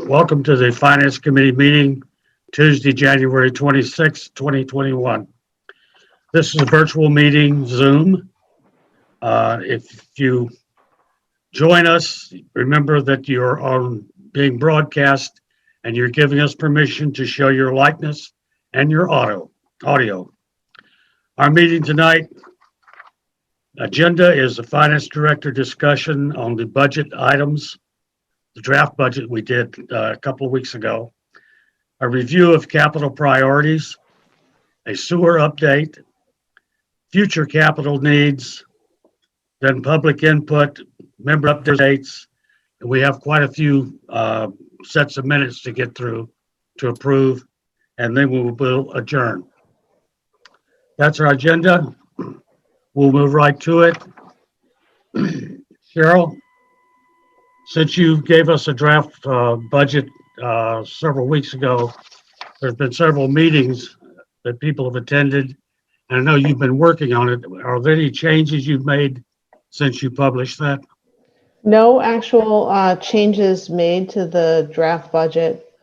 Welcome to the Finance Committee meeting, Tuesday, January 26, 2021. This is a virtual meeting, Zoom. If you join us, remember that you're being broadcast and you're giving us permission to show your likeness and your audio. Our meeting tonight, agenda is the Finance Director discussion on the budget items, the draft budget we did a couple of weeks ago, a review of capital priorities, a sewer update, future capital needs, then public input, member updates. And we have quite a few sets of minutes to get through to approve, and then we will adjourn. That's our agenda. We'll move right to it. Cheryl, since you gave us a draft budget several weeks ago, there's been several meetings that people have attended, and I know you've been working on it. Are there any changes you've made since you published that? No actual changes made to the draft budget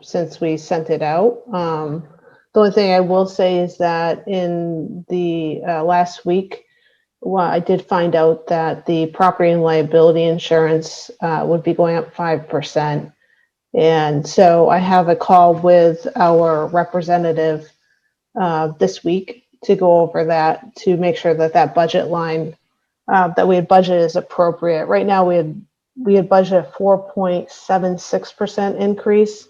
since we sent it out. The only thing I will say is that in the last week, I did find out that the property and liability insurance would be going up 5%. And so I have a call with our representative this week to go over that, to make sure that that budget line that we had budgeted is appropriate. Right now we had budgeted a 4.76% increase.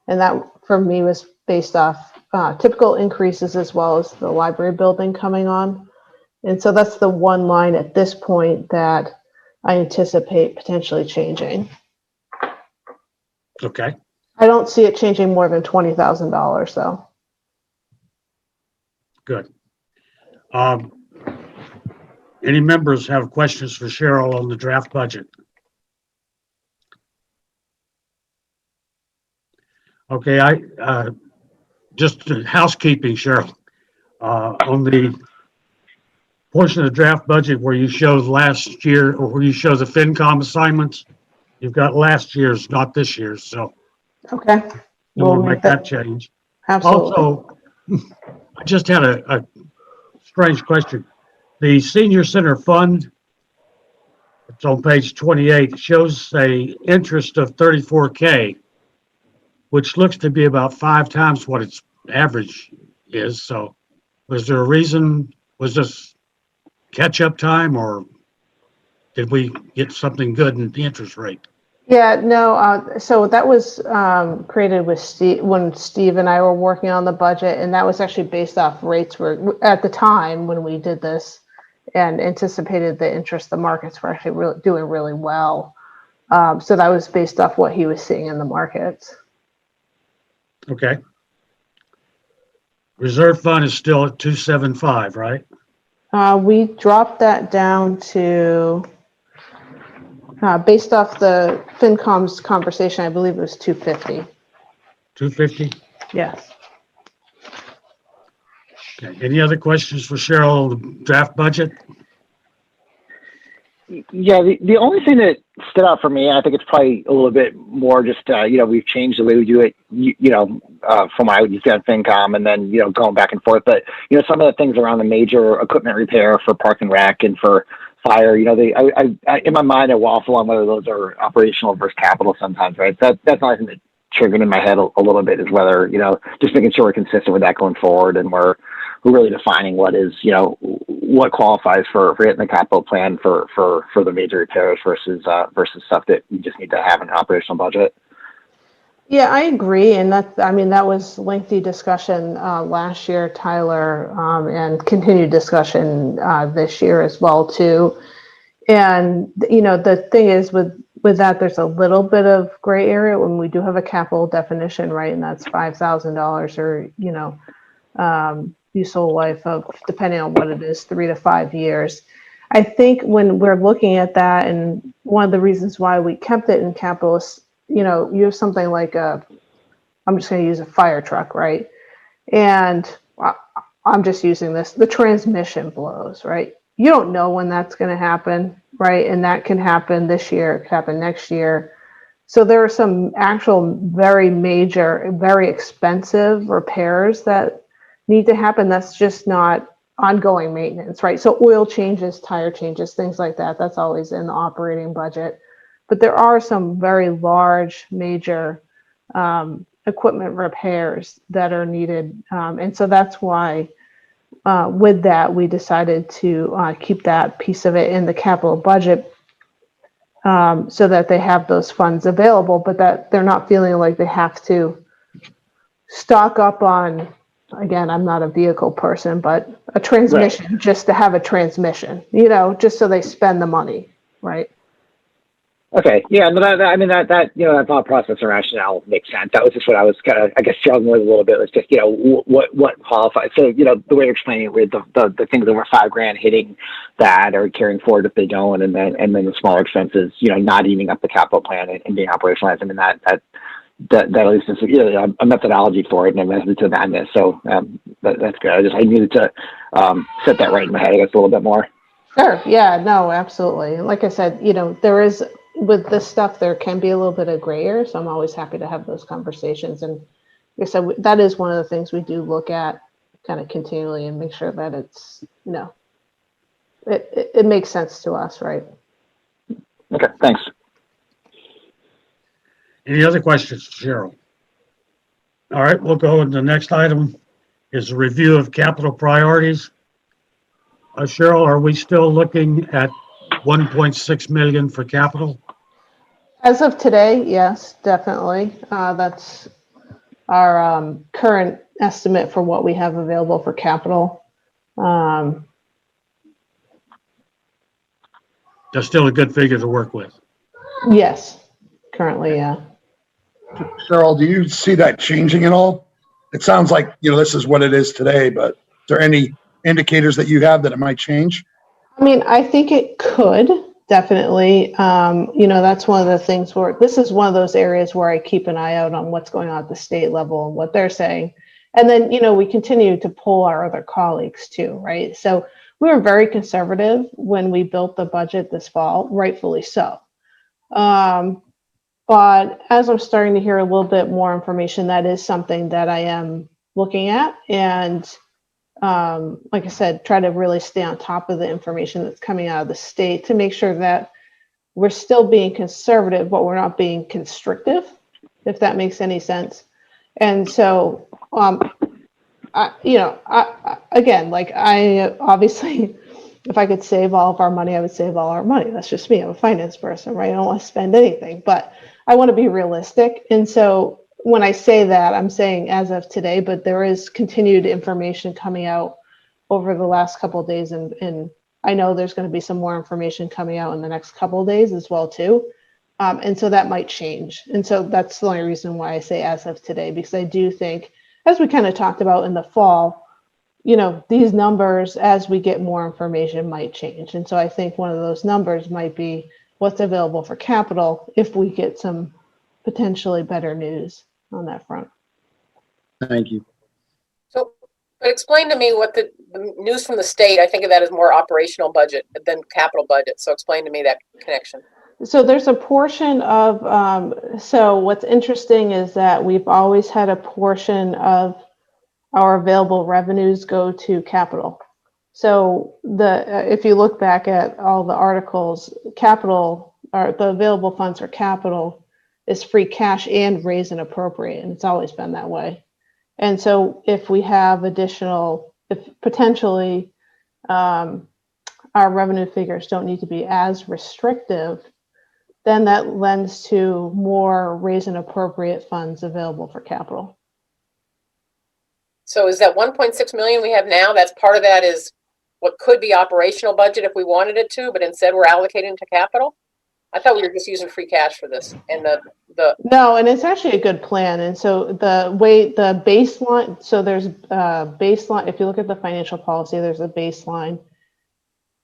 And that for me was based off typical increases as well as the library building coming on. And so that's the one line at this point that I anticipate potentially changing. Okay. I don't see it changing more than $20,000 though. Good. Any members have questions for Cheryl on the draft budget? Okay, just housekeeping, Cheryl. On the portion of the draft budget where you show last year, or where you show the Fincom assignments, you've got last year's, not this year's, so Okay. we'll make that change. Absolutely. Also, I just had a strange question. The senior center fund, it's on page 28, shows a interest of $34K, which looks to be about 5 times what its average is. So was there a reason? Was this catch-up time, or did we get something good in the interest rate? Yeah, no, so that was created with Steve, when Steve and I were working on the budget, and that was actually based off rates were at the time when we did this and anticipated the interest. The markets were actually doing really well. So that was based off what he was seeing in the markets. Okay. Reserve fund is still at 275, right? We dropped that down to, based off the Fincom's conversation, I believe it was 250. 250? Yes. Okay. Any other questions for Cheryl on the draft budget? Yeah, the only thing that stood out for me, and I think it's probably a little bit more just, we've changed the way we do it, from what I used to have Fincom and then, going back and forth. But, some of the things around the major equipment repair for Park and Rec and for fire, I in my mind, I waffle on whether those are operational versus capital sometimes, right? That's not something that triggered in my head a little bit, is whether, just making sure we're consistent with that going forward, and we're really defining what is, what qualifies for hitting the capital plan for the major repairs versus stuff that you just need to have an operational budget. Yeah, I agree. And that was lengthy discussion last year, Tyler, and continued discussion this year as well, too. And, the thing is with that, there's a little bit of gray area when we do have a capital definition, right? And that's $5,000 or, useful life of, depending on what it is, 3 to 5 years. I think when we're looking at that, and one of the reasons why we kept it in capital is, you have something like I'm just going to use a fire truck, right? And I'm just using the transmission blows, right? You don't know when that's going to happen, right? And that can happen this year, it can happen next year. So there are some actual very major, very expensive repairs that need to happen. That's just not ongoing maintenance, right? So oil changes, tire changes, things like that. That's always in the operating budget. But there are some very large, major equipment repairs that are needed. And so that's why with that, we decided to keep that piece of it in the capital budget so that they have those funds available, but that they're not feeling like they have to stock up on, again, I'm not a vehicle person, but a transmission just to have a transmission, you know, just so they spend the money, right? Okay. Yeah. No, I mean, that, that thought process and rationale makes sense. That was just what I was kind of, I guess, struggling with a little bit was just, what qualifies. So, the way you're explaining it with the things over $5,000 hitting that or carrying forward if they don't, and then the smaller expenses, not eating up the capital plan and being operationalized. I mean, that at least is a methodology for it and a method to madness. So that's good. I needed to set that right in my head, I guess, a little bit more. Sure. Yeah, no, absolutely. Like I said, there is, with this stuff, there can be a little bit of gray area. So I'm always happy to have those conversations. And like I said, that is one of the things we do look at kind of continually and make sure that it's, it makes sense to us, right? Okay, thanks. Any other questions, Cheryl? All right, we'll go. The next item is a review of capital priorities. Cheryl, are we still looking at 1.6 million for capital? As of today, yes, definitely. That's our current estimate for what we have available for capital. That's still a good figure to work with. Yes, currently, yeah. Cheryl, do you see that changing at all? It sounds like, this is what it is today, but is there any indicators that you have that it might change? I mean, I think it could definitely. That's one of the things where this is one of those areas where I keep an eye out on what's going on at the state level and what they're saying. And then, we continue to pull our other colleagues too, right? So we were very conservative when we built the budget this fall, rightfully so. But as I'm starting to hear a little bit more information, that is something that I am looking at. And like I said, try to really stay on top of the information that's coming out of the state to make sure that we're still being conservative, but we're not being constrictive, if that makes any sense. And so, again, like I obviously, if I could save all of our money, I would save all our money. That's just me. I'm a finance person, right? I don't want to spend anything, but I want to be realistic. And so when I say that, I'm saying as of today, but there is continued information coming out over the last couple of days. And I know there's going to be some more information coming out in the next couple of days as well, too. And so that might change. And so that's the only reason why I say as of today, because I do think, as we kind of talked about in the fall, these numbers, as we get more information, might change. And so I think one of those numbers might be what's available for capital if we get some potentially better news on that front. Thank you. So, but explain to me what the news from the state, I think of that as more operational budget than capital budget. So explain to me that connection. So there's a portion of, so what's interesting is that we've always had a portion of our available revenues go to capital. So if you look back at all the articles, capital, or the available funds for capital is free cash and raise and appropriate, and it's always been that way. And so if we have if potentially our revenue figures don't need to be as restrictive, then that lends to more raise and appropriate funds available for capital. So is that 1.6 million we have now, that's part of that is what could be operational budget if we wanted it to, but instead we're allocating to capital? I thought we were just using free cash for this and No, and it's actually a good plan. And so the baseline, so there's a baseline, if you look at the financial policy, there's a baseline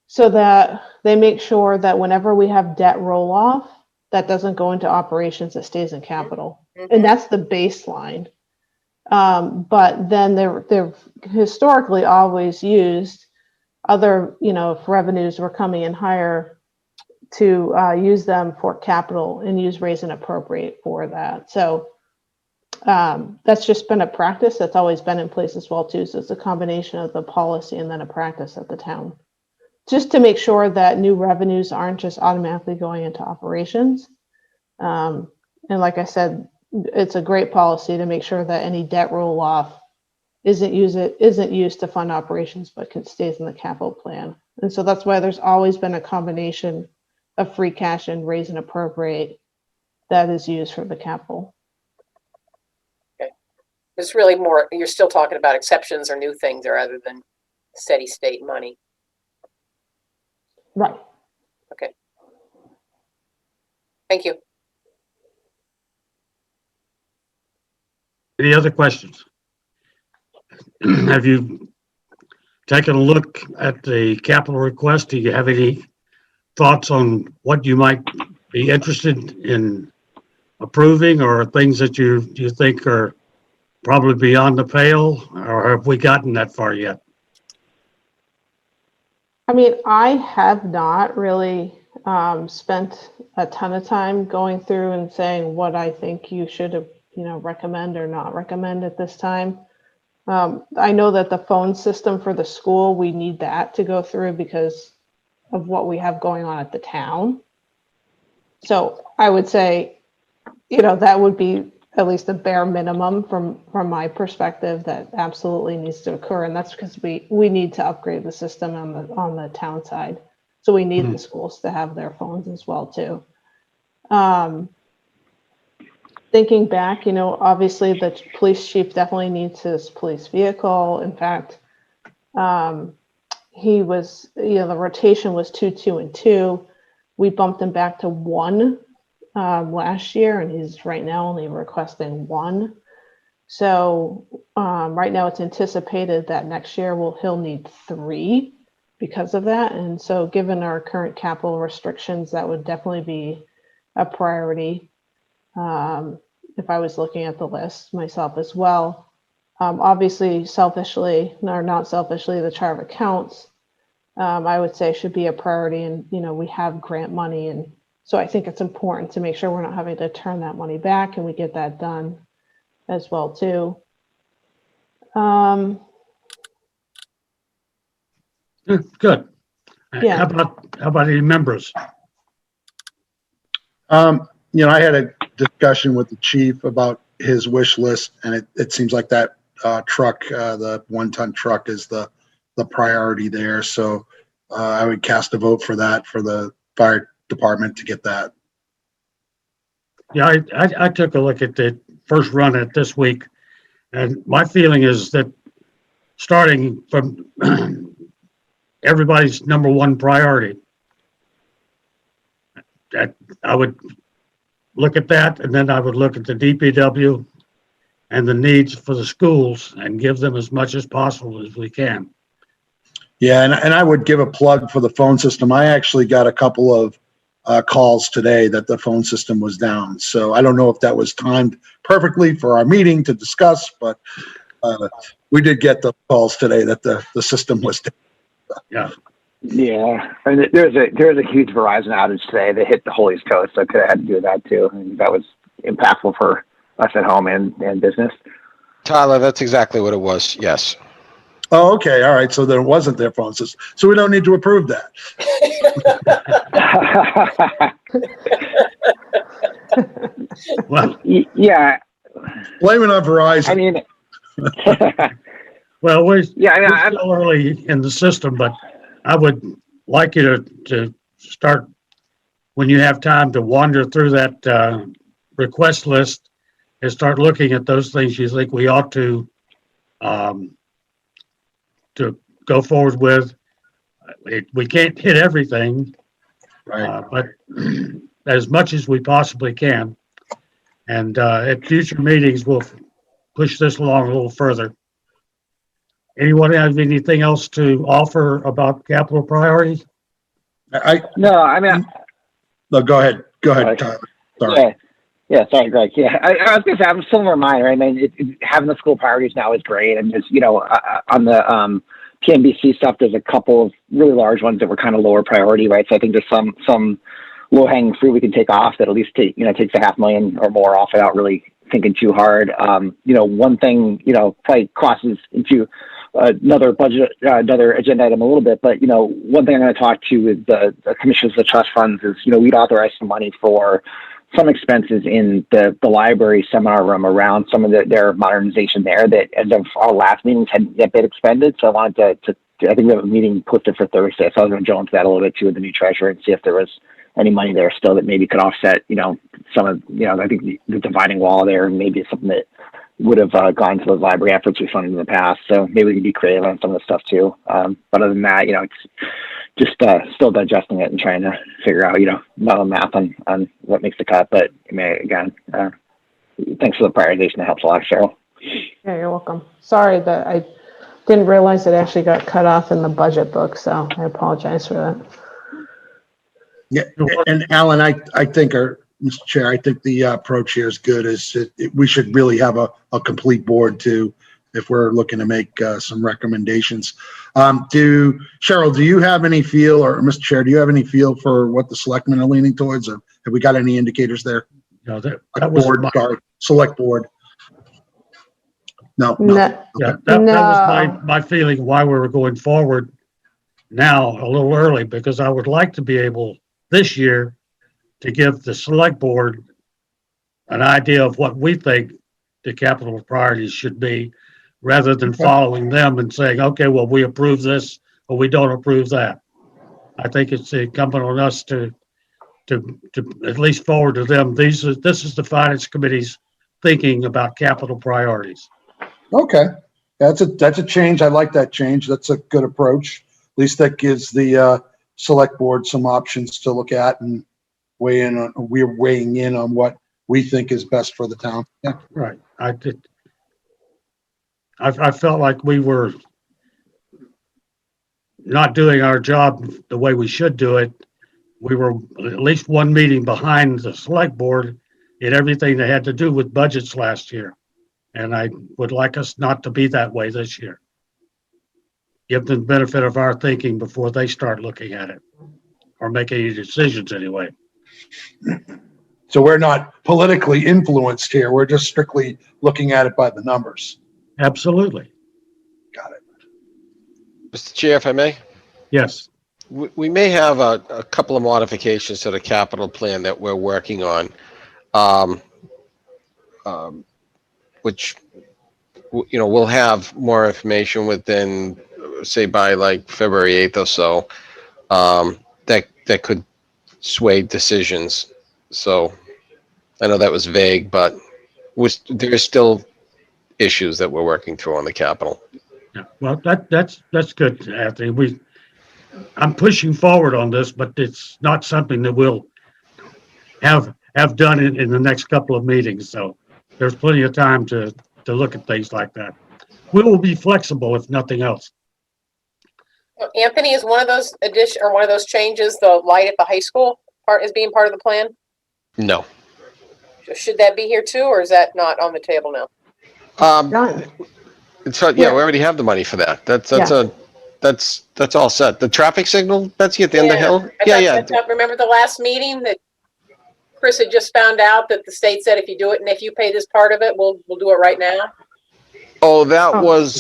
so that they make sure that whenever we have debt roll off, that doesn't go into operations, it stays in capital. Mm-hmm. And that's the baseline. But then they've historically always used other, if revenues were coming in higher, to use them for capital and use raise and appropriate for that. So that's just been a practice that's always been in place as well too. So it's a combination of the policy and then a practice at the town, just to make sure that new revenues aren't just automatically going into operations. And like I said, it's a great policy to make sure that any debt roll off isn't used to fund operations, but stays in the capital plan. And so that's why there's always been a combination of free cash and raise and appropriate that is used for the capital. It's really more, you're still talking about exceptions or new things rather than steady state money. Right. Okay. Thank you. Any other questions? Have you taken a look at the capital request? Do you have any thoughts on what you might be interested in approving, or things that you think are probably beyond the pale, or have we gotten that far yet? I mean, I have not really spent a ton of time going through and saying what I think you should, recommend or not recommend at this time. I know that the phone system for the school, we need that to go through because of what we have going on at the town. So I would say, that would be at least a bare minimum from my perspective that absolutely needs to occur. And that's because we need to upgrade the system on the town side. So we need the schools to have their phones as well too. Thinking back, obviously the police chief definitely needs his police vehicle. In fact, he was, the rotation was 2, 2, and 2. We bumped him back to 1 last year, and he's right now only requesting 1. So right now it's anticipated that next year he'll need 3 because of that. And so given our current capital restrictions, that would definitely be a priority. If I was looking at the list myself as well. Obviously, selfishly, or not selfishly, the chart of accounts, I would say should be a priority. And, we have grant money. And so I think it's important to make sure we're not having to turn that money back and we get that done as well, too. Good. Yeah. How about any members? I had a discussion with the chief about his wish list, and it seems like that truck, the 1-ton truck, is the priority there. So I would cast a vote for that for the fire department to get that. Yeah, I took a look at the first run at this week, and my feeling is that starting from everybody's number one priority, that I would look at that, and then I would look at the DPW and the needs for the schools and give them as much as possible as we can. Yeah, and I would give a plug for the phone system. I actually got a couple of calls today that the phone system was down. So I don't know if that was timed perfectly for our meeting to discuss, but we did get the calls today that the system was down. Yeah. Yeah, and there's a huge Verizon outage today that hit the whole East Coast. So I could have had to do that too, and that was impactful for us at home and business. Tyler, that's exactly what it was. Yes. Oh, okay. All right. So then it wasn't their phone system. So we don't need to approve that. Well, Yeah. Blame it on Verizon. I mean, well, we're I'm still early in the system, but I would like you to start, when you have time, to wander through that request list and start looking at those things you think we ought to go forward with. We can't hit everything, Right. but as much as we possibly can. And at future meetings, we'll push this along a little further. Anyone have anything else to offer about capital priorities? No, I mean, No, go ahead. Go Sorry. ahead, Tyler. Sorry. yeah, sorry, Greg. Yeah, I was gonna say I'm still a reminder. I mean, having the school priorities now is great, and just on the TNBC stuff, there's a couple of really large ones that were kind of lower priority, right? So I think there's some low hanging fruit we can take off that at least takes a $500,000 or more off without really thinking too hard. One thing, probably crosses into another budget, another agenda item a little bit, but, one thing I'm going to talk to with the commissioners of the trust funds is, we'd authorize some money for some expenses in the library seminar room around some of their modernization there that as of our last meetings hadn't yet been expended. So I wanted to I think we have a meeting posted for Thursday. So I was going to go into that a little bit too with the new treasurer and see if there was any money there still that maybe could offset, some of, I think the dividing wall there maybe is something that would have gone to those library efforts we funded in the past. So maybe we can be creative on some of the stuff too. But other than that, it's just still digesting it and trying to figure out, not on math on what makes the cut. But again, thanks for the prioritization. That helps a lot, Cheryl. Yeah, you're welcome. Sorry that I didn't realize it actually got cut off in the budget book, so I apologize for that. Yeah, and Alan, I think, Mr. Chair, I think the approach here is good. We should really have a complete board too, if we're looking to make some recommendations. Cheryl, do you have any feel, or Mr. Chair, do you have any feel for what the selectmen are leaning towards, or have we got any indicators there? No, that was select board. No. Yeah, that was my feeling why we were going forward now a little early, because I would like to be able this year to give the select board an idea of what we think the capital priorities should be, rather than following them and saying, okay, well, we approve this or we don't approve that. I think it's incumbent on us to at least forward to them. This is the finance committee's thinking about capital priorities. Okay, that's a change. I like that change. That's a good approach. At least that gives the select board some options to look at and weigh in on. We're weighing in on what we think is best for the town. Yeah, right. I felt like we were not doing our job the way we should do it. We were at least one meeting behind the select board in everything that had to do with budgets last year. And I would like us not to be that way this year. Give them the benefit of our thinking before they start looking at it or make any decisions anyway. So we're not politically influenced here. We're just strictly looking at it by the numbers. Absolutely. Got it. Mr. Chair, if I may? Yes. We may have a couple of modifications to the capital plan that we're working on, which, we'll have more information within, say, by like February 8th or so, that could sway decisions. So I know that was vague, but there's still issues that we're working through on the capital. Yeah. Well, that's good, Anthony. I'm pushing forward on this, but it's not something that we'll have done in the next couple of meetings. So there's plenty of time to look at things like that. We will be flexible if nothing else. Anthony, is one of those changes, the light at the high school is being part of the plan? No. Should that be here too, or is that not on the table now? Done. We already have the money for that. That's all set. The traffic signal, Betsy, at the end of the hill? Remember the last meeting that Chris had just found out that the state said if you do it and if you pay this part of it, we'll do it right now? Oh, that was,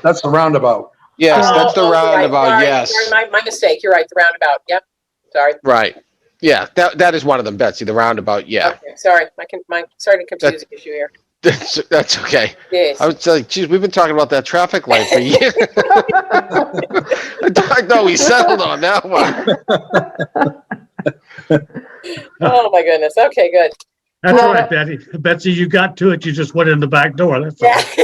That's the roundabout. yes, that's the roundabout, Sorry, yes. Sorry, my mistake. You're right, the roundabout. Yep. Sorry. Right. Yeah, that is one of them, Betsy, the roundabout, yeah. Okay, sorry. Starting to confuse the issue here. That's okay. Yes. I was like, geez, we've been talking about that traffic light for years. I thought we settled on that one. Oh my goodness. Okay, good. That's all right, Betsy, you got to it. You just went in the back door. That's all right.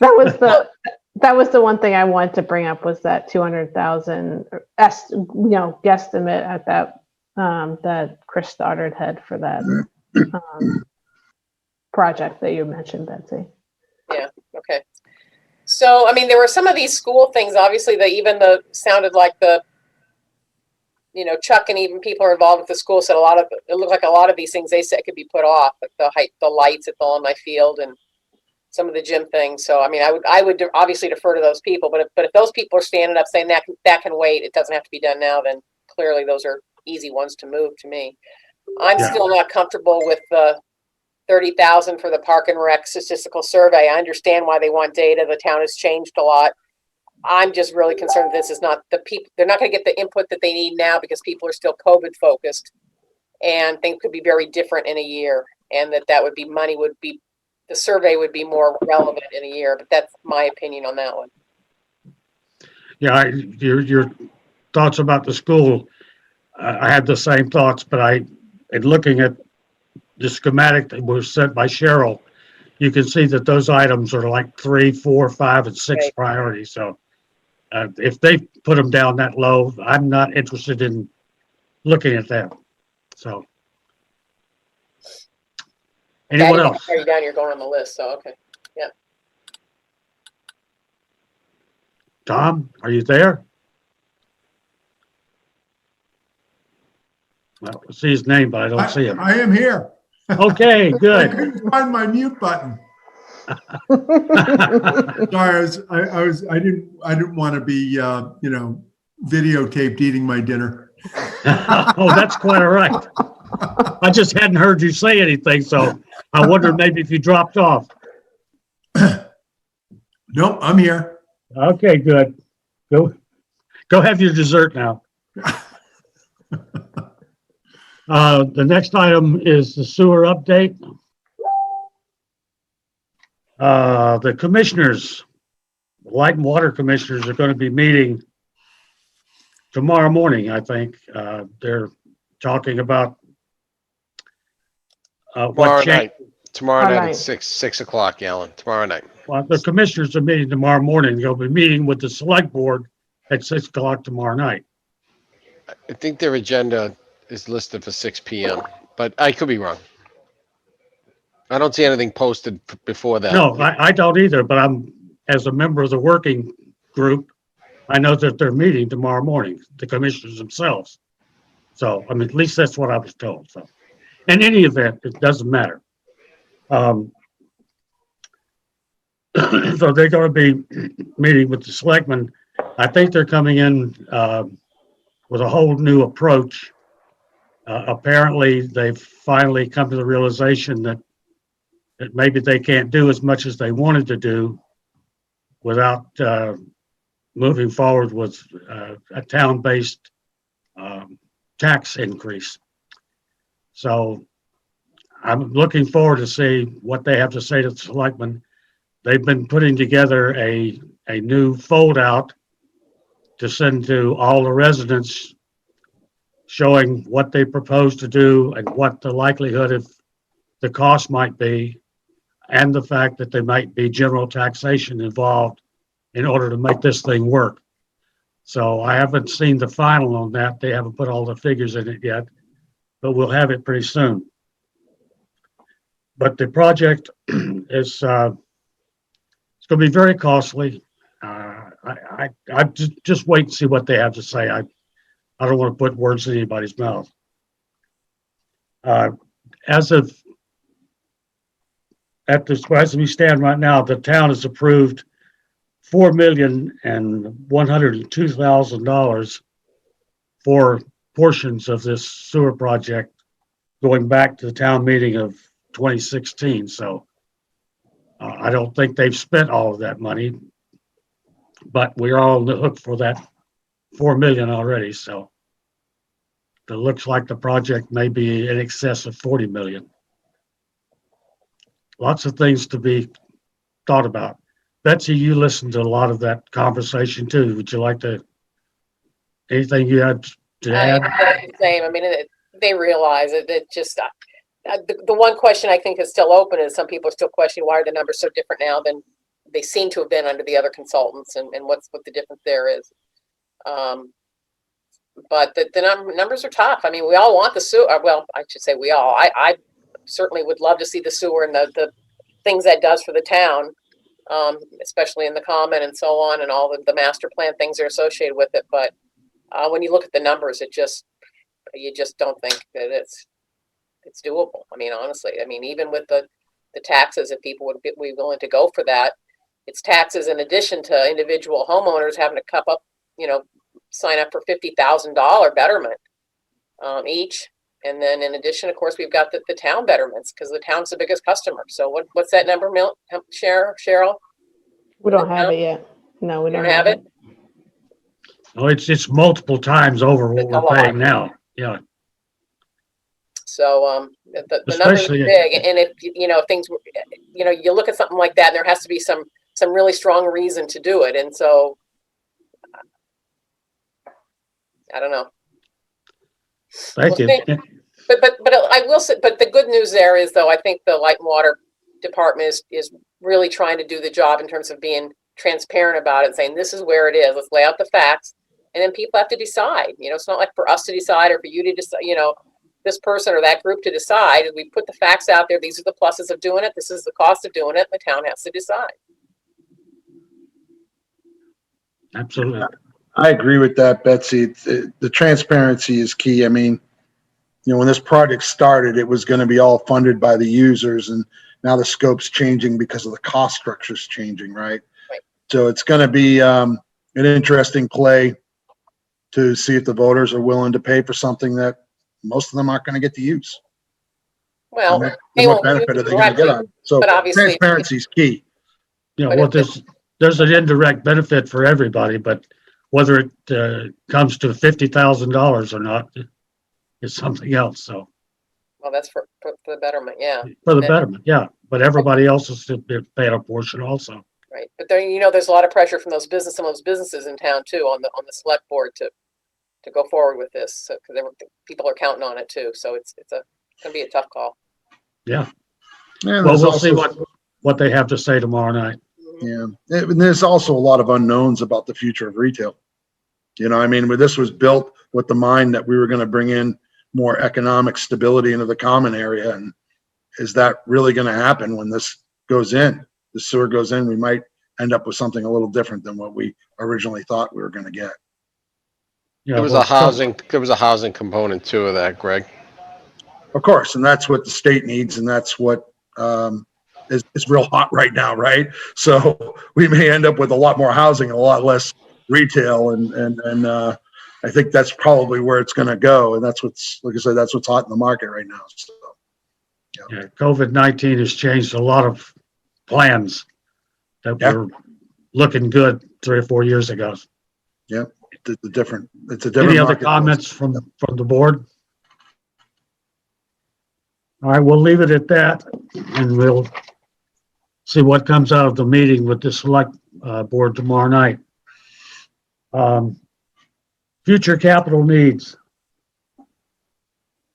That was the one thing I wanted to bring up, was that 200,000 guesstimate at that Chris Stoddard had for that project that you mentioned, Betsy. Yeah. Okay. So, I mean, there were some of these school things, obviously, sounded like Chuck and even people are involved with the school said it looked like a lot of these things they said could be put off, like the lights at the All My Field and some of the gym things. So, I mean, I would obviously defer to those people, but if those people are standing up saying that can wait, it doesn't have to be done now, then clearly those are easy ones to move to me. I'm Yeah. still not comfortable with the 30,000 for the Park and Rec statistical survey. I understand why they want data. The town has changed a lot. I'm just really concerned this is not the people, they're not going to get the input that they need now because people are still COVID focused and things could be very different in a year. And that would be money would be, the survey would be more relevant in a year, but that's my opinion on that one. Yeah, your thoughts about the school, I had the same thoughts, but in looking at the schematic that was sent by Cheryl, you can see that those items are like 3, 4, 5, and 6 Right. priorities. So if they put them down that low, I'm not interested in looking at that. So. Anyone else? Are you down? You're going on the list. So, okay. Tom, are you there? Well, I see his name, but I don't see him. I am here. Okay, I good. couldn't find my mute button. Sorry, I didn't want to be, videotaped eating my dinner. Oh, that's quite all right. I just hadn't heard you say anything, so I wondered maybe if you dropped off. Nope, I'm here. Okay, good. Go have your dessert now. The next item is the sewer update. The commissioners, Light and Water Commissioners, are going to be meeting tomorrow morning, I think. They're talking about what change. Tomorrow night night. at 6 o'clock, Alan. Tomorrow night. Well, the commissioners are meeting tomorrow morning. They'll be meeting with the select board at 6 o'clock tomorrow night. I think their agenda is listed for 6 p.m., but I could be wrong. I don't see anything posted before that. No, I don't either, but as a member of the working group, I know that they're meeting tomorrow morning, the commissioners themselves. So, I mean, at least that's what I was told. So, in any event, it doesn't matter. So they're going to be meeting with the selectmen. I think they're coming in with a whole new approach. Apparently, they've finally come to the realization that maybe they can't do as much as they wanted to do without moving forward with a town-based tax increase. So I'm looking forward to see what they have to say to the selectmen. They've been putting together a new fold-out to send to all the residents showing what they propose to do and what the likelihood of the cost might be, and the fact that there might be general taxation involved in order to make this thing work. So I haven't seen the final on that. They haven't put all the figures in it yet, but we'll have it pretty soon. But the project is it's going to be very costly. I just wait and see what they have to say. I don't want to put words in anybody's mouth. As we stand right now, the town has approved $4,102,000 for portions of this sewer project going back to the town meeting of 2016. So I don't think they've spent all of that money, but we're all on the hook for that $4 million already. So it looks like the project may be in excess of $40 million. Lots of things to be thought about. Betsy, you listened to a lot of that conversation too. Would you like to, anything you had to add? The same. I mean, they realize it. It just, the one question I think is still open is some people are still questioning why are the numbers so different now than they seem to have been under the other consultants, and what the difference there is. But the numbers are tough. I mean, we all want the sewer. Well, I should say we all. I certainly would love to see the sewer and the things that does for the town, especially in the common and so on, and all the master plan things are associated with it. But when you look at the numbers, you just don't think that it's doable. I mean, honestly, I mean, even with the the taxes if people would be willing to go for that. It's taxes in addition to individual homeowners having to cup up, sign up for $50,000 betterment each. And then in addition, of course, we've got the town betterments because the town's the biggest customer. So what's that number, Cheryl? We don't have it yet. No, we You don't don't have it? Oh, it's multiple times over what It's a we're paying lot. now. Yeah, So the number is Especially- big, and if if things were, you look at something like that, and there has to be some really strong reason to do it, and so I don't know. thank you. Well, But I will say, but the good news there is though, I think the Light and Water Department is really trying to do the job in terms of being transparent about it, saying this is where it is. Let's lay out the facts, and then people have to decide. It's not like for us to decide or for you to decide. This person or that group to decide. We put the facts out there. These are the pluses of doing it. This is the cost of doing it. The town has to decide. Absolutely. I agree with that, Betsy. The transparency is key. I mean, when this project started, it was going to be all funded by the users, and now the scope's changing because of the cost structure's changing, right? Right. So it's going to be an interesting play to see if the voters are willing to pay for something that most of them aren't going to get to use. Well, And they what won't benefit use are it they going to get directly, on it? So but obviously- transparency is key. But Well, if there's an indirect benefit for everybody, but whether it comes to $50,000 or not is something else. So well, that's for the betterment, yeah. for the Then- betterment, yeah. But everybody else is to be paying a portion also. Right, but there, there's a lot of pressure from some of those businesses in town too, on the select board to go forward with this, so, because people are counting on it too, so it's gonna be a tough call. Yeah. And Well, there's we'll see also- what they have to say tomorrow night. Yeah, and there's also a lot of unknowns about the future of retail. I mean, when this was built with the mind that we were going to bring in more economic stability into the common area, and is that really going to happen when this goes in? The sewer goes in, we might end up with something a little different than what we originally thought we were going to get. Yeah, There was well, a housing component too of that, Greg. Of course, and that's what the state needs, and that's what is real hot right now, right? So we may end up with a lot more housing, a lot less retail, and I think that's probably where it's going to go, and that's what's, like I said, that's what's hot in the market right now. So, Yeah, COVID-19 has changed a lot of plans that Yeah. were looking good 3 or 4 years ago. it's a different Any other marketplace. comments from the board? All right, we'll leave it at that, and we'll see what comes out of the meeting with the select board tomorrow night. Future capital needs.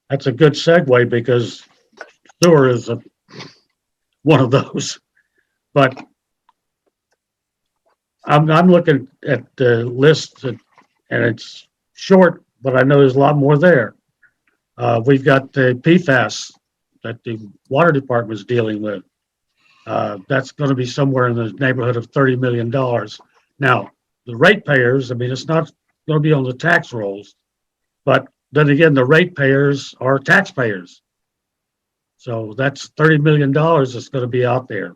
That's a good segue because sewer is one of those. But I'm looking at the list and it's short, but I know there's a lot more there. We've got the PFAS that the water department is dealing with. That's going to be somewhere in the neighborhood of $30 million. Now, the ratepayers, I mean, it's not going to be on the tax rolls, but then again, the ratepayers are taxpayers. So that's $30 million that's going to be out there.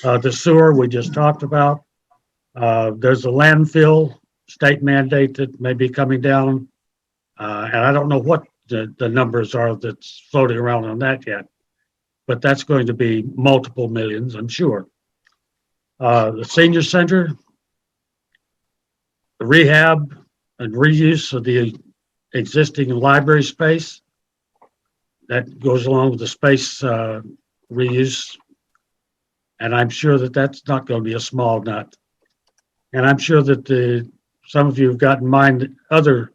The sewer we just talked about. There's a landfill state mandate that may be coming down. And I don't know what the numbers are that's floating around on that yet, but that's going to be multiple millions, I'm sure. The senior center, the rehab and reuse of the existing library space, that goes along with the space reuse. And I'm sure that that's not going to be a small nut. And I'm sure that some of you have got in mind other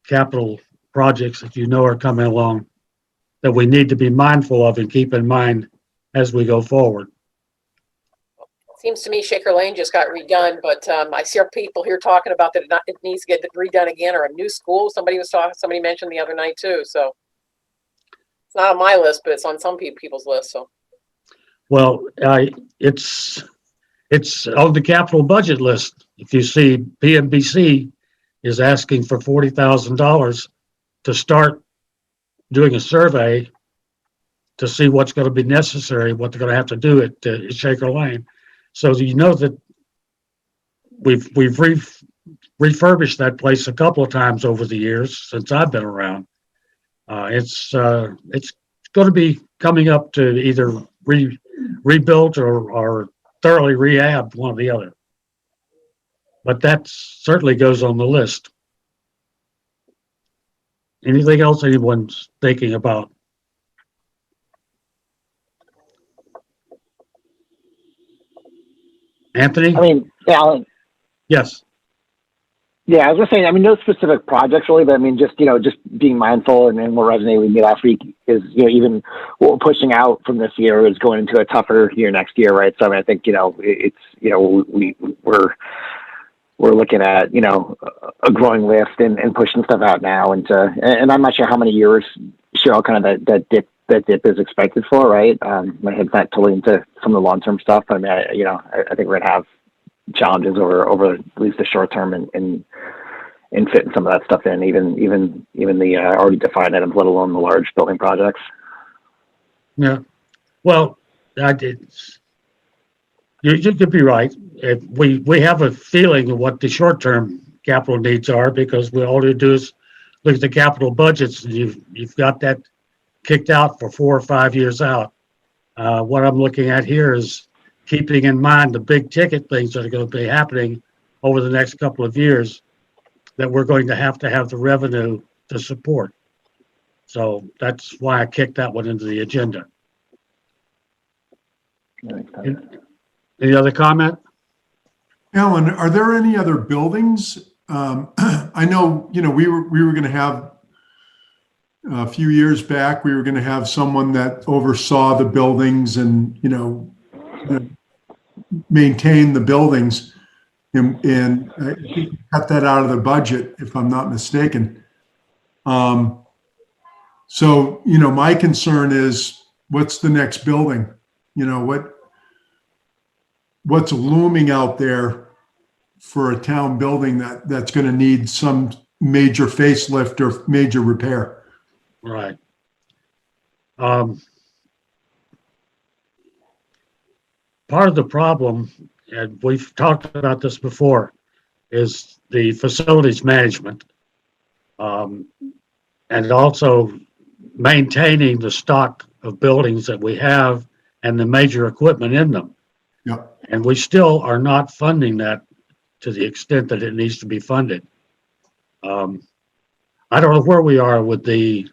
capital projects that you know are coming along that we need to be mindful of and keep in mind as we go forward. Seems to me Shaker Lane just got redone, but I see our people here talking about that it needs to get redone again, or a new school. Somebody mentioned the other night too, so. It's not on my list, but it's on some people's list, so. Well, it's on the capital budget list. If you see, PMBC is asking for $40,000 to start doing a survey to see what's going to be necessary, what they're going to have to do at Shaker Lane. So you know that we've refurbished that place a couple of times over the years since I've been around. It's going to be coming up to either rebuilt or thoroughly rehabbed, one or the other. But that certainly goes on the list. Anything else anyone's thinking about? Anthony? I mean, Alan, Yes. yeah, I was gonna say, I mean, no specific projects really, but I mean, just, just being mindful and what resonated with me last week is, even what we're pushing out from this year is going into a tougher year next year, right? So I mean, I think, it's, we're looking at, a growing list and pushing stuff out now and I'm not sure how many years, Cheryl, kind of that dip is expected for, right? My head's not totally into some of the long-term stuff. I mean, I think we're gonna have challenges over at least the short term and fitting some of that stuff in, even the already defined items, let alone the large building projects. Yeah. Well, I did. You could be right. We have a feeling of what the short-term capital needs are because all you do is look at the capital budgets and you've got that kicked out for 4 or 5 years out. What I'm looking at here is keeping in mind the big ticket things that are going to be happening over the next couple of years that we're going to have the revenue to support. So that's why I kicked that one into the agenda. Any other comment? Alan, are there any other buildings? I know, we were going to have a few years back, we were going to have someone that oversaw the buildings and, maintain the buildings. And I think you cut that out of the budget, if I'm not mistaken. So, my concern is what's the next building? What's looming out there for a town building that's going to need some major facelift or major repair? Right. Part of the problem, and we've talked about this before, is the facilities management, and also maintaining the stock of buildings that we have and the major equipment in them. Yep. And we still are not funding that to the extent that it needs to be funded. I don't know where we are with the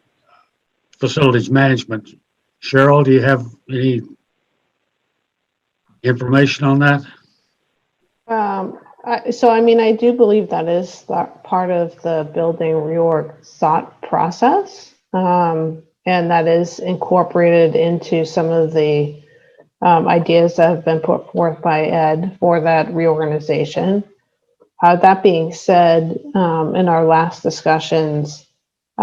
facilities management. Cheryl, do you have any information on that? I do believe that is part of the building reorg thought process. And that is incorporated into some of the ideas that have been put forth by Ed for that reorganization. That being said, in our last discussions,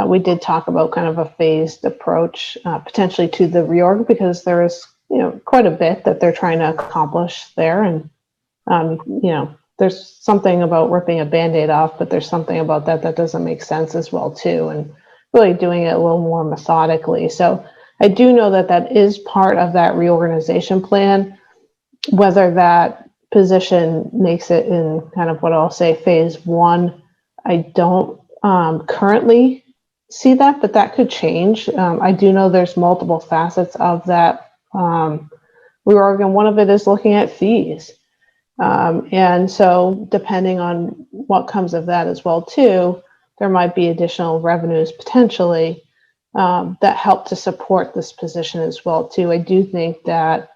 we did talk about kind of a phased approach potentially to the reorg because there is, quite a bit that they're trying to accomplish there. And, there's something about ripping a Band-Aid off, but there's something about that doesn't make sense as well too. And really doing it a little more methodically. So I do know that is part of that reorganization plan. Whether that position makes it in kind of what I'll say phase one, I don't currently see that, but that could change. I do know there's multiple facets of that reorg, and one of it is looking at fees. And so depending on what comes of that as well too, there might be additional revenues potentially that help to support this position as well too. I do think that,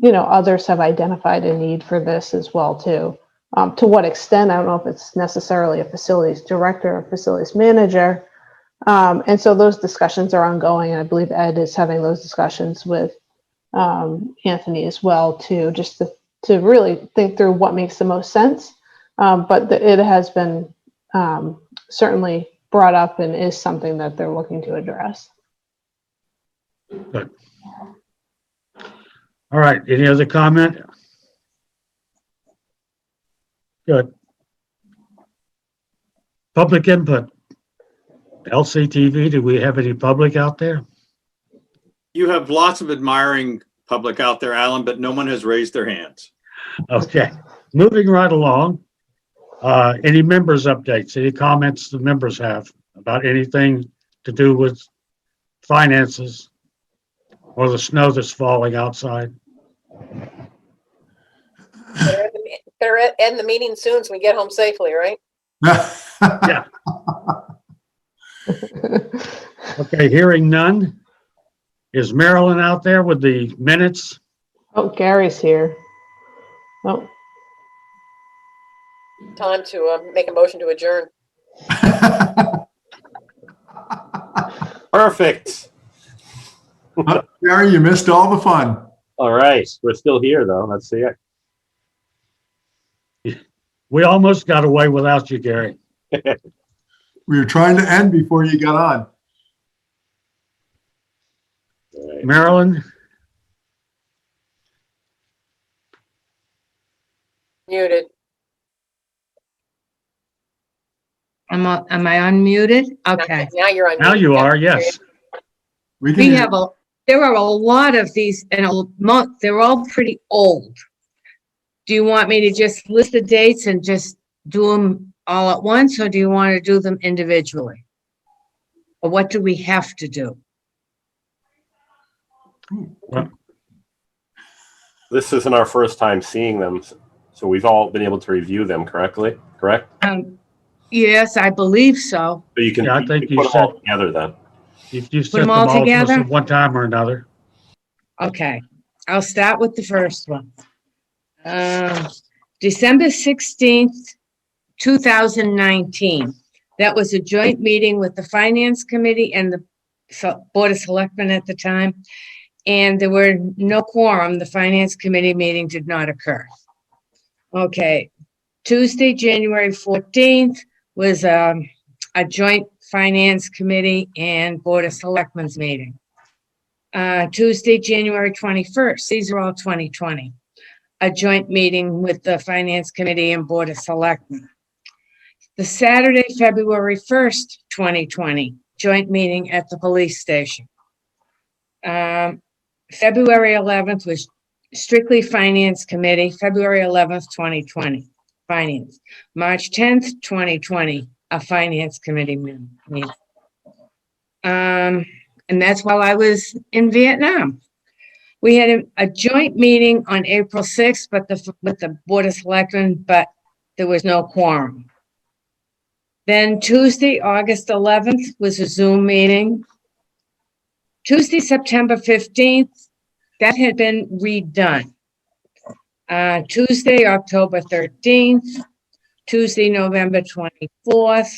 others have identified a need for this as well too. To what extent, I don't know if it's necessarily a facilities director or facilities manager. And so those discussions are ongoing. And I believe Ed is having those discussions with Anthony as well too, just to really think through what makes the most sense. But it has been certainly brought up and is something that they're looking to address. Good. All right. Any other comment? Good. Public input. LCTV, do we have any public out there? You have lots of admiring public out there, Alan, but no one has raised their hands. Okay, moving right along. Any members updates, any comments the members have about anything to do with finances or the snow that's falling outside? Better end the meeting soon so we get home safely, right? Yeah. Okay, hearing none. Is Marilyn out there with the minutes? Oh, Gary's here. Oh, Time to make a motion to adjourn. Perfect. Gary, you missed all the fun. All right. We're still here though. Let's see it. We almost got away without you, Gary. We were trying to end before you got on. All right. Marilyn, Muted. Am I unmuted? Okay. Now you're on. now you are, yes. We can We hear have there are a lot of these in a month. They're all pretty old. Do you want me to just list the dates and just do them all at once, or do you want to do them individually? Or what do we have to do? This isn't our first time seeing them, so we've all been able to review them correctly, correct? Yes, I believe so. So you can, Yeah, I think you you put them all said- together then. You set them them all all to us together? at one time or another. Okay, I'll start with the first one. December 16th, 2019. That was a joint meeting with the Finance Committee and the Board of Selectmen at the time. And there were no quorum. The Finance Committee meeting did not occur. Okay, Tuesday, January 14th was a joint Finance Committee and Board of Selectmen's meeting. Tuesday, January 21st, these are all 2020. A joint meeting with the Finance Committee and Board of Selectmen. The Saturday, February 1st, 2020, joint meeting at the police station. February 11th was strictly Finance Committee, February 11th, 2020, Finance. March 10th, 2020, a Finance Committee meeting. And that's while I was in Vietnam. We had a joint meeting on April 6th, with the Board of Selectmen, but there was no quorum. Then Tuesday, August 11th was a Zoom meeting. Tuesday, September 15th, that had been redone. Tuesday, October 13th, Tuesday, November 24th,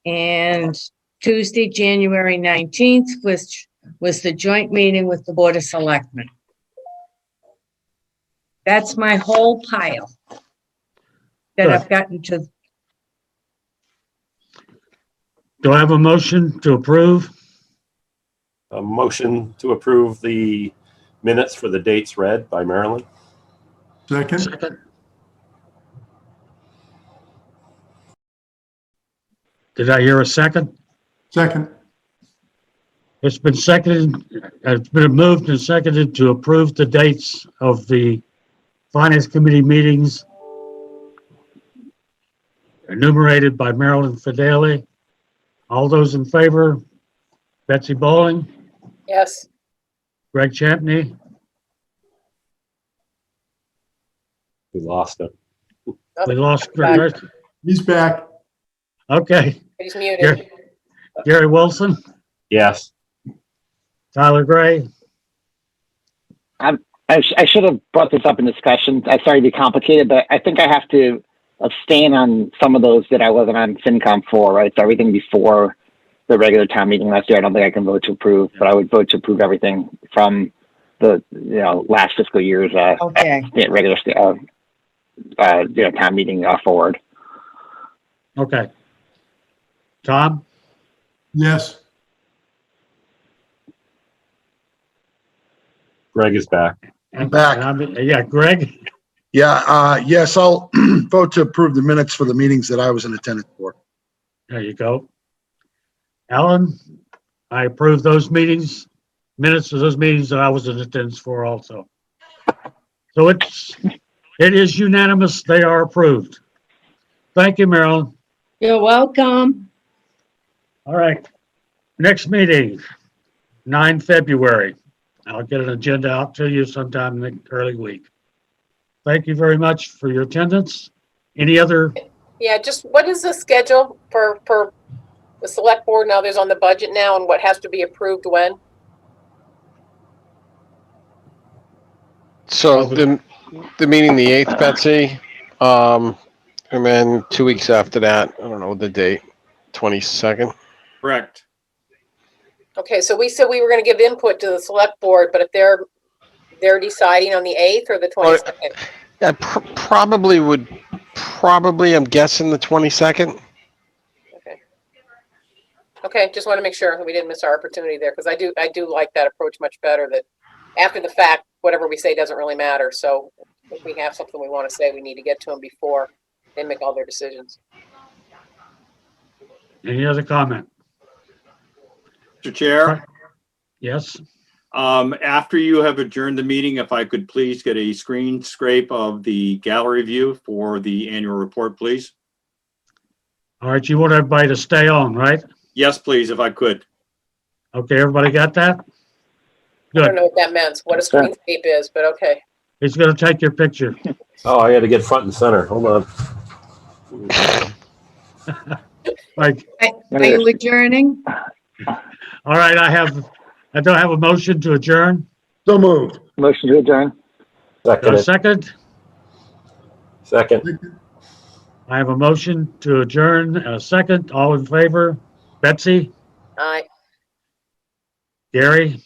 and Tuesday, January 19th was the joint meeting with the Board of Selectmen. That's my whole pile that I've gotten to. Do I have a motion to approve? A motion to approve the minutes for the dates read by Marilyn. Second. Second. Did I hear a second? Second. It's been seconded, it's been moved and seconded to approve the dates of the Finance Committee meetings enumerated by Marilyn Fideli. All those in favor, Betsy Bowling, Yes. Greg Champney, We lost it. we lost Greg. He's back. Okay, He's muted. Gary Wilson, Yes. Tyler Gray, I should have brought this up in discussion. I'm sorry to be complicated, but I think I have to abstain on some of those that I wasn't on Fincom for, right? So everything before the regular town meeting last year, I don't think I can vote to approve, but I would vote to approve everything from the, last fiscal year's, Okay, regular, town meeting forward. okay. Tom, Yes. Greg is back. I'm back. Yeah, Greg, Yeah, yes, I'll vote to approve the minutes for the meetings that I was in attendance for. there you go. Alan, I approve those meetings minutes of those meetings that I was in attendance for also. So it is unanimous. They are approved. Thank you, Marilyn. You're welcome. All right. Next meeting, 9 February. I'll get an agenda out to you sometime in the early week. Thank you very much for your attendance. Any other? Yeah, just what is the schedule for the select board now? There's on the budget now and what has to be approved when? So the meeting the 8th, Betsy, and then 2 weeks after that, I don't know the date, 22nd. Correct. Okay, so we said we were gonna give input to the select board, but if they're deciding on the 8th or the 22nd? I probably, I'm guessing the 22nd. Okay, just want to make sure we didn't miss our opportunity there, because I do like that approach much better, that after the fact, whatever we say doesn't really matter. So if we have something we want to say, we need to get to them before they make all their decisions. Any other comment? Mr. Chair, Yes. after you have adjourned the meeting, if I could please get a screen scrape of the gallery view for the annual report, please. All right. You want everybody to stay on, right? Yes, please, if I could. Okay. Everybody got that? I don't Good. know what that meant, what a screenscape is, but okay. He's going to take your picture. Oh, I got to get front and center. Hold on. Like, Are you adjourning? all right. I don't have a motion to adjourn. So moved. Motion to adjourn. Got a Second. second? I have a motion to adjourn. A second. All in favor? Betsy? Aye. Gary?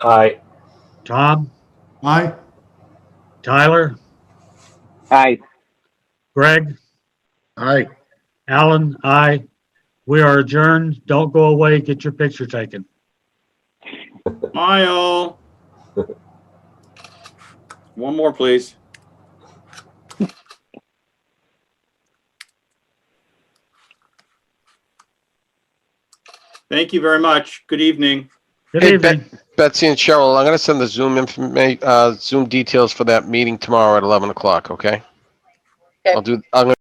Aye. Tom? Aye. Tyler? Aye. Greg? Aye. Alan? Aye. We are adjourned. Don't go away. Get your picture taken. Bye, all. One more, please. Thank you very much. Good evening. Good Hey, evening. Betsy and Cheryl, I'm going to send the Zoom details for that meeting tomorrow at 11 o'clock, okay? Okay. I'm going